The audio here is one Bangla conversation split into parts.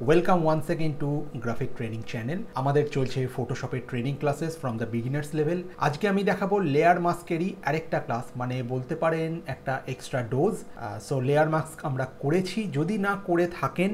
Welcome once again to graphic training channel. আমাদের চলছে ফটোশপের training classes from the beginners level. আজকে আমি দেখাবো লেয়ার মাস্কেরই আরেকটা ক্লাস, মানে বলতে পারেন একটা extra dose. So layer mask আমরা করেছি, যদি না করে থাকেন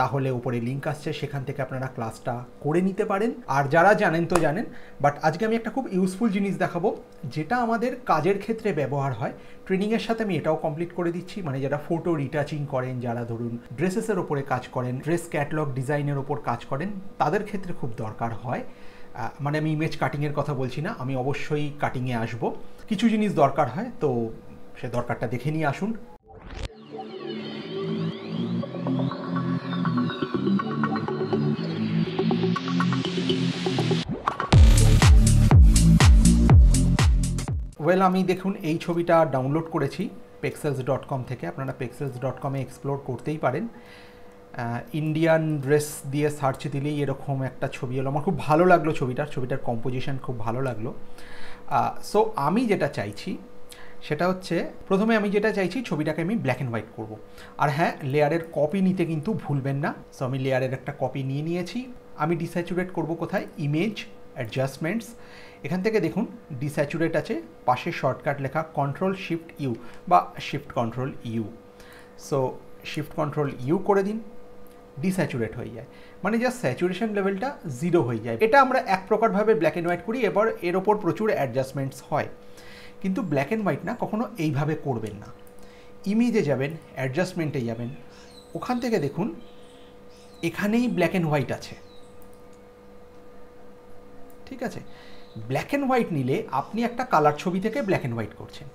তাহলে উপরে লিঙ্ক আসছে, সেখান থেকে আপনারা ক্লাসটা করে নিতে পারেন। আর যারা জানেন তো জানেন, বাট আজকে আমি একটা খুব ইউজফুল জিনিস দেখাবো যেটা আমাদের কাজের ক্ষেত্রে ব্যবহার হয়। ট্রেনিংয়ের সাথে আমি এটাও কমপ্লিট করে দিচ্ছি, মানে যারা ফটো রিটাচিং করেন, যারা ধরুন ড্রেসেসের ওপরে কাজ করেন, ড্রেস ক্যাটালগ ডিজাইনের ওপর কাজ করেন, তাদের ক্ষেত্রে খুব দরকার হয়। মানে আমি ইমেজ কাটিংয়ের কথা বলছি না, আমি অবশ্যই কাটিংয়ে আসব। কিছু জিনিস দরকার হয়, তো সে দরকারটা দেখে নিয়ে আসুন। ওয়েল, আমি দেখুন এই ছবিটা ডাউনলোড করেছি pexels.com থেকে। আপনারা pexels.com-এ এক্সপ্লোর করতেই পারেন। ইন্ডিয়ান ড্রেস দিয়ে সার্চ দিলেই এরকম একটা ছবি এলো। আমার খুব ভালো লাগলো ছবিটার কম্পোজিশন খুব ভালো লাগলো। সো আমি যেটা চাইছি সেটা হচ্ছে, প্রথমে আমি যেটা চাইছি ছবিটাকে আমি ব্ল্যাক অ্যান্ড হোয়াইট করব। আর হ্যাঁ, লেয়ারের কপি নিতে কিন্তু ভুলবেন না। সো আমি লেয়ারের একটা কপি নিয়ে নিয়েছি। আমি ডিস্যাচুরেট করব কোথায়? ইমেজ অ্যাডজাস্টমেন্টস। এখান থেকে দেখুন ডিস্যাচুরেট আছে, পাশে শর্টকাট লেখা Ctrl+Shift+U বা Shift+Ctrl+U। সো Shift+Ctrl+U করে দিন, ডিস্যাচুরেট হয়ে যায়, মানে জাস্ট স্যাচুরেশন লেভেলটা 0 হয়ে যায়। এটা আমরা এক প্রকারভাবে ব্ল্যাক অ্যান্ড হোয়াইট করি, এবার এর ওপর প্রচুর অ্যাডজাস্টমেন্টস হয়। কিন্তু ব্ল্যাক অ্যান্ড হোয়াইট না, কখনো এইভাবে করবেন না। ইমেজে যাবেন, অ্যাডজাস্টমেন্টে যাবেন, ওখান থেকে দেখুন এখানেই ব্ল্যাক অ্যান্ড হোয়াইট আছে, ঠিক আছে। ব্ল্যাক অ্যান্ড হোয়াইট নিলে আপনি একটা কালার ছবি থেকে ব্ল্যাক অ্যান্ড হোয়াইট করছেন।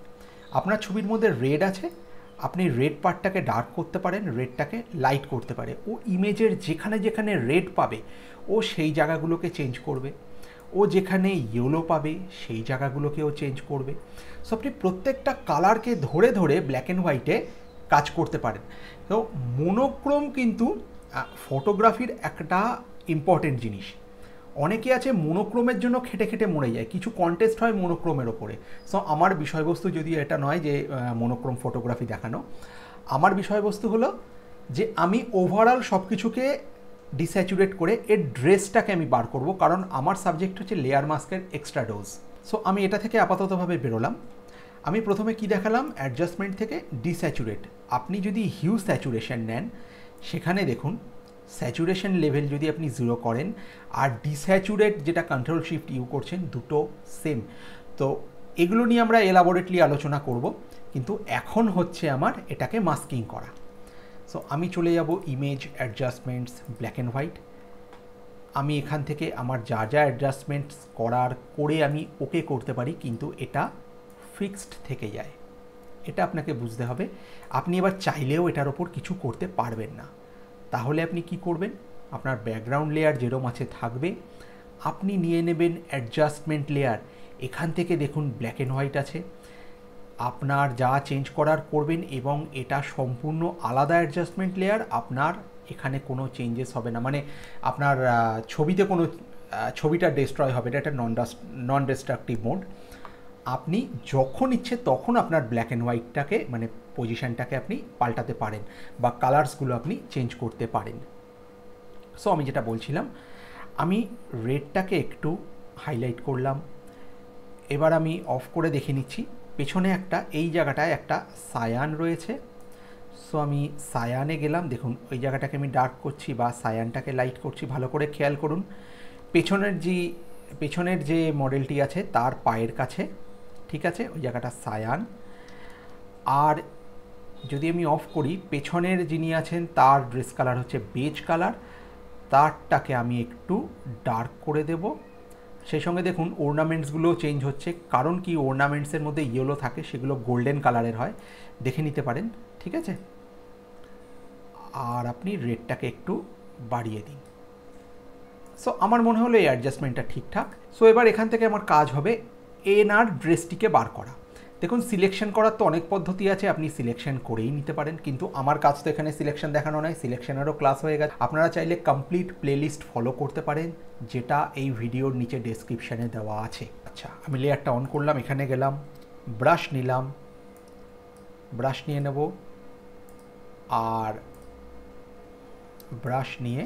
আপনার ছবির মধ্যে রেড আছে, আপনি রেড পার্টটাকে ডার্ক করতে পারেন, রেডটাকে লাইট করতে পারে। ও ইমেজের যেখানে যেখানে রেড পাবে ও সেই জায়গাগুলোকে চেঞ্জ করবে, ও যেখানে ইয়েলো পাবে সেই জায়গাগুলোকেও চেঞ্জ করবে। সো আপনি প্রত্যেকটা কালারকে ধরে ধরে ব্ল্যাক অ্যান্ড হোয়াইটে কাজ করতে পারেন। তো মোনোক্রোম কিন্তু ফটোগ্রাফির একটা ইম্পর্টেন্ট জিনিস। অনেকে আছে মোনোক্রোমের জন্য খেটে খেটে মরে যায়, কিছু কন্টেস্ট হয় মোনোক্রোমের ওপরে। সো আমার বিষয়বস্তু যদিও এটা নয় যে মোনোক্রোম ফটোগ্রাফি দেখানো, আমার বিষয়বস্তু হলো যে আমি ওভারঅল সব কিছুকে ডিস্যাচুরেট করে এর ড্রেসটাকে আমি বার করব, কারণ আমার সাবজেক্ট হচ্ছে লেয়ার মাস্কের এক্সট্রা ডোজ। সো আমি এটা থেকে আপাততভাবে বেরোলাম। আমি প্রথমে কি দেখালাম? অ্যাডজাস্টমেন্ট থেকে ডিস্যাচুরেট। আপনি যদি হিউ স্যাচুরেশন নেন, সেখানে দেখুন স্যাচুরেশন লেভেল যদি আপনি 0 করেন আর ডিস্যাচুরেট যেটা Ctrl+Shift+U করছেন, দুটো সেম। তো এগুলো নিয়ে আমরা এলাবোরেটলি আলোচনা করব, কিন্তু এখন হচ্ছে আমার এটাকে মাস্কিং করা। সো আমি চলে যাব ইমেজ অ্যাডজাস্টমেন্টস, ব্ল্যাক অ্যান্ড হোয়াইট। আমি এখান থেকে আমার যা যা অ্যাডজাস্টমেন্টস করার করে আমি ওকে করতে পারি, কিন্তু এটা ফিক্সড থেকে যায়, এটা আপনাকে বুঝতে হবে। আপনি এবার চাইলেও এটার ওপর কিছু করতে পারবেন না। তাহলে আপনি কি করবেন? আপনার ব্যাকগ্রাউন্ড লেয়ার যেরকম আছে থাকবে, আপনি নিয়ে নেবেন অ্যাডজাস্টমেন্ট লেয়ার। এখান থেকে দেখুন ব্ল্যাক অ্যান্ড হোয়াইট আছে, আপনার যা চেঞ্জ করার করবেন, এবং এটা সম্পূর্ণ আলাদা অ্যাডজাস্টমেন্ট লেয়ার। আপনার এখানে কোনো চেঞ্জেস হবে না, মানে আপনার ছবিতে কোনো ছবিটা ডিস্ট্রয় হবে না। এটা নন ডিস্ট্রাকটিভ মোড। আপনি যখন ইচ্ছে তখন আপনার ব্ল্যাক অ্যান্ড হোয়াইটটাকে, মানে পজিশানটাকে আপনি পাল্টাতে পারেন বা কালার্সগুলো আপনি চেঞ্জ করতে পারেন। সো আমি যেটা বলছিলাম, আমি রেডটাকে একটু হাইলাইট করলাম। এবার আমি অফ করে দেখে নিচ্ছি, পেছনে একটা এই জায়গাটায় একটা সায়ান রয়েছে। সো আমি সায়ানে গেলাম, দেখুন ওই জায়গাটাকে আমি ডার্ক করছি বা সায়ানটাকে লাইট করছি। ভালো করে খেয়াল করুন, পেছনের যে মডেলটি আছে তার পায়ের কাছে, ঠিক আছে, ওই জায়গাটা সায়ান। আর যদি আমি অফ করি, পেছনের যিনি আছেন তার ড্রেস কালার হচ্ছে বেজ কালার, তারটাকে আমি একটু ডার্ক করে দেব। সেই সঙ্গে দেখুন অর্নামেন্টসগুলোও চেঞ্জ হচ্ছে, কারণ কি অর্নামেন্টসের মধ্যে ইয়েলো থাকে, সেগুলো গোল্ডেন কালারের হয়, দেখে নিতে পারেন, ঠিক আছে। আর আপনি রেডটাকে একটু বাড়িয়ে দিন। সো আমার মনে হলো এই অ্যাডজাস্টমেন্টটা ঠিকঠাক। সো এবার এখান থেকে আমার কাজ হবে এনআর ড্রেসটিকে বার করা। দেখুন সিলেকশন করার তো অনেক পদ্ধতি আছে, আপনি সিলেকশন করেই নিতে পারেন, কিন্তু আমার কাজ তো এখানে সিলেকশন দেখানো নয়, সিলেকশনেরও ক্লাস হয়ে গেছে। আপনারা চাইলে কমপ্লিট প্লেলিস্ট ফলো করতে পারেন, যেটা এই ভিডিওর নিচে ডেসক্রিপশানে দেওয়া আছে। আচ্ছা, আমি লেয়ারটা অন করলাম, এখানে গেলাম, ব্রাশ নিলাম, ব্রাশ নিয়ে নেব, আর ব্রাশ নিয়ে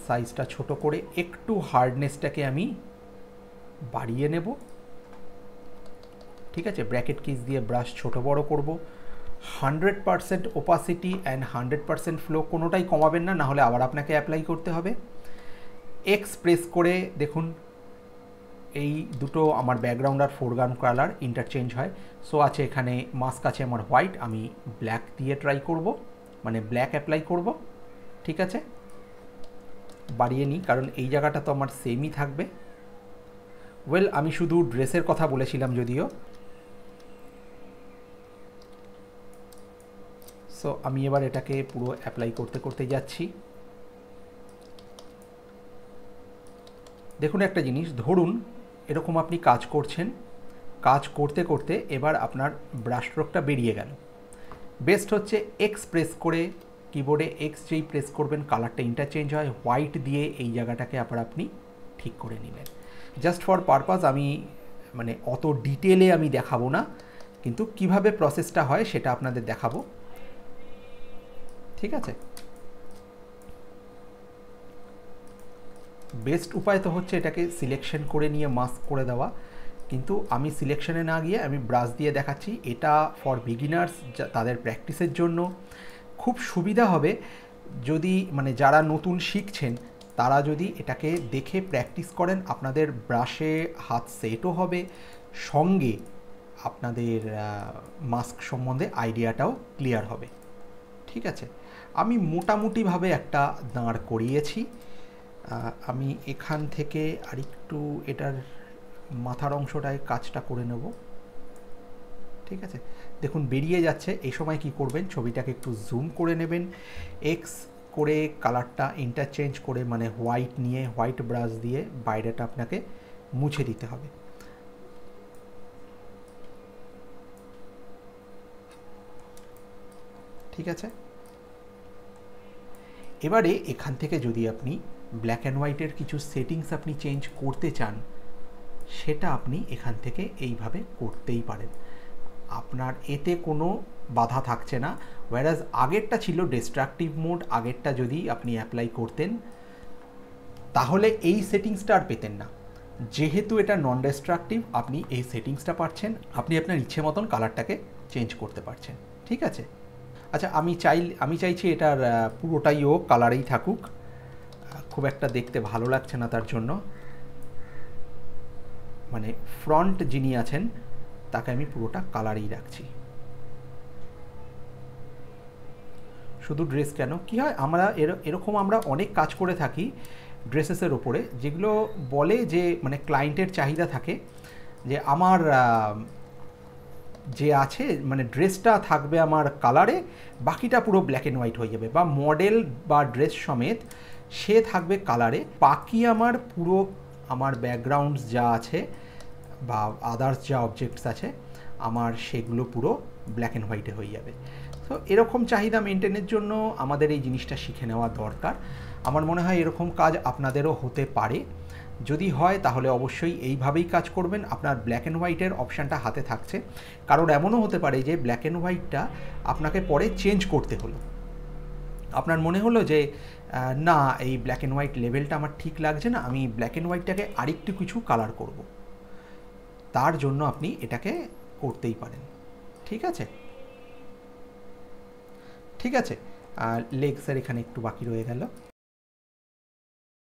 সাইজটা ছোট করে একটু হার্ডনেসটাকে আমি বাড়িয়ে নেব। ঠিক আছে, ব্র্যাকেট কিস দিয়ে ব্রাশ ছোট বড় করব। 100% ওপাসিটি অ্যান্ড 100% ফ্লো কোনোটাই কমাবেন না, নাহলে আবার আপনাকে অ্যাপ্লাই করতে হবে। এক্স প্রেস করে দেখুন এই দুটো আমার ব্যাকগ্রাউন্ড আর ফোরগ্রাউন্ড কালার ইন্টারচেঞ্জ হয়। সো আছে এখানে মাস্ক আছে আমার হোয়াইট, আমি ব্ল্যাক দিয়ে ট্রাই করব, মানে ব্ল্যাক অ্যাপ্লাই করব। ঠিক আছে, বাড়িয়ে নিই কারণ এই জায়গাটা তো আমার সেমই থাকবে। ওয়েল, আমি শুধু ড্রেসের কথা বলেছিলাম যদিও। সো আমি এবার এটাকে পুরো অ্যাপ্লাই করতে করতে যাচ্ছি। দেখুন একটা জিনিস, ধরুন এরকম আপনি কাজ করছেন, কাজ করতে করতে এবার আপনার ব্রাশ স্ট্রোকটা বেরিয়ে গেল। বেস্ট হচ্ছে এক্স প্রেস করে, কিবোর্ডে এক্স যেই প্রেস করবেন কালারটা ইন্টারচেঞ্জ হয়, হোয়াইট দিয়ে এই জায়গাটাকে আবার আপনি ঠিক করে নিলেন। জাস্ট ফর পারপাস আমি মানে অত ডিটেলে আমি দেখাবো না, কিন্তু কিভাবে প্রসেসটা হয় সেটা আপনাদের দেখাবো। ঠিক আছে, বেস্ট উপায় তো হচ্ছে এটাকে সিলেকশন করে নিয়ে মাস্ক করে দেওয়া, কিন্তু আমি সিলেকশনে না গিয়ে আমি ব্রাশ দিয়ে দেখাচ্ছি। এটা ফর বিগিনার্স, তাদের প্র্যাকটিসের জন্য খুব সুবিধা হবে যদি মানে যারা নতুন শিখছেন তারা যদি এটাকে দেখে প্র্যাকটিস করেন, আপনাদের ব্রাশে হাত সেটও হবে, সঙ্গে আপনাদের মাস্ক সম্বন্ধে আইডিয়াটাও ক্লিয়ার হবে। ঠিক আছে, আমি মোটামুটিভাবে একটা দাঁড় করিয়েছি। আমি এখান থেকে আরেকটু এটার মাথার অংশটায় কাজটা করে নেব। ঠিক আছে, দেখুন বেরিয়ে যাচ্ছে। এই সময় কি করবেন, ছবিটাকে একটু জুম করে নেবেন, এক্স করে কালারটা ইন্টারচেঞ্জ করে মানে হোয়াইট নিয়ে হোয়াইট ব্রাশ দিয়ে বাইরেটা আপনাকে মুছে দিতে হবে। ঠিক আছে, এবারে এখান থেকে যদি আপনি ব্ল্যাক অ্যান্ড হোয়াইটের কিছু সেটিংস আপনি চেঞ্জ করতে চান, সেটা আপনি এখান থেকে এইভাবে করতেই পারেন, আপনার এতে কোনো বাধা থাকছে না। ওয়ারাজ আগেরটা ছিল ডিস্ট্রাকটিভ মোড, আগেরটা যদি আপনি অ্যাপ্লাই করতেন তাহলে এই সেটিংসটা আর পেতেন না। যেহেতু এটা নন ডিস্ট্রাকটিভ, আপনি এই সেটিংসটা পাচ্ছেন, আপনি আপনার ইচ্ছে মতন কালারটাকে চেঞ্জ করতে পারছেন। ঠিক আছে, আচ্ছা আমি চাইছি এটার পুরোটাই ও কালারেই থাকুক, খুব একটা দেখতে ভালো লাগছে না, তার জন্য মানে ফ্রন্ট যিনি আছেন তাকে আমি পুরোটা কালারেই রাখছি। শুধু ড্রেস কেন, কি হয় আমরা এরকম আমরা অনেক কাজ করে থাকি ড্রেসেসের ওপরে, যেগুলো বলে যে মানে ক্লায়েন্টের চাহিদা থাকে যে আমার যে আছে মানে ড্রেসটা থাকবে আমার কালারে, বাকিটা পুরো ব্ল্যাক অ্যান্ড হোয়াইট হয়ে যাবে, বা মডেল বা ড্রেস সমেত সে থাকবে কালারে, বাকি আমার পুরো আমার ব্যাকগ্রাউন্ডস যা আছে বা আদার্স যা অবজেক্টস আছে আমার সেগুলো পুরো ব্ল্যাক অ্যান্ড হোয়াইটে হয়ে যাবে। তো এরকম চাহিদা মেনটেনের জন্য আমাদের এই জিনিসটা শিখে নেওয়া দরকার। আমার মনে হয় এরকম কাজ আপনাদেরও হতে পারে, যদি হয় তাহলে অবশ্যই এইভাবেই কাজ করবেন। আপনার ব্ল্যাক অ্যান্ড হোয়াইটের অপশানটা হাতে থাকছে, কারণ এমনও হতে পারে যে ব্ল্যাক অ্যান্ড হোয়াইটটা আপনাকে পরে চেঞ্জ করতে হলো, আপনার মনে হলো যে না এই ব্ল্যাক অ্যান্ড হোয়াইট লেভেলটা আমার ঠিক লাগছে না, আমি ব্ল্যাক অ্যান্ড হোয়াইটটাকে আরেকটু কিছু কালার করব, তার জন্য আপনি এটাকে করতেই পারেন। ঠিক আছে, ঠিক আছে, লেগসের এখানে একটু বাকি রয়ে গেল।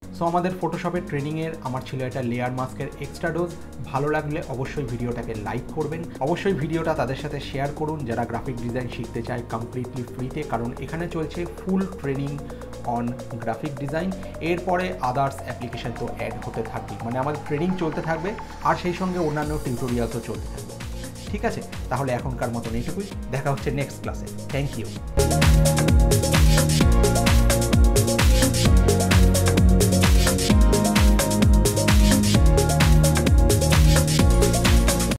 সো আমাদের ফটোশপের ট্রেনিংয়ের আমার ছিল এটা লেয়ার মাস্কের এক্সট্রা ডোজ। ভালো লাগলে অবশ্যই ভিডিওটাকে লাইক করবেন, অবশ্যই ভিডিওটা তাদের সাথে শেয়ার করুন যারা গ্রাফিক ডিজাইন শিখতে চায় কমপ্লিটলি ফ্রিতে, কারণ এখানে চলছে ফুল ট্রেনিং অন গ্রাফিক ডিজাইন। এরপরে আদার্স অ্যাপ্লিকেশন তো অ্যাড হতে থাকবে, মানে আমাদের ট্রেনিং চলতে থাকবে আর সেই সঙ্গে অন্যান্য টিউটোরিয়ালসও চলতে থাকবে। ঠিক আছে, তাহলে এখনকার মতন এইটুকুই, দেখা হচ্ছে নেক্সট ক্লাসে। Thank you.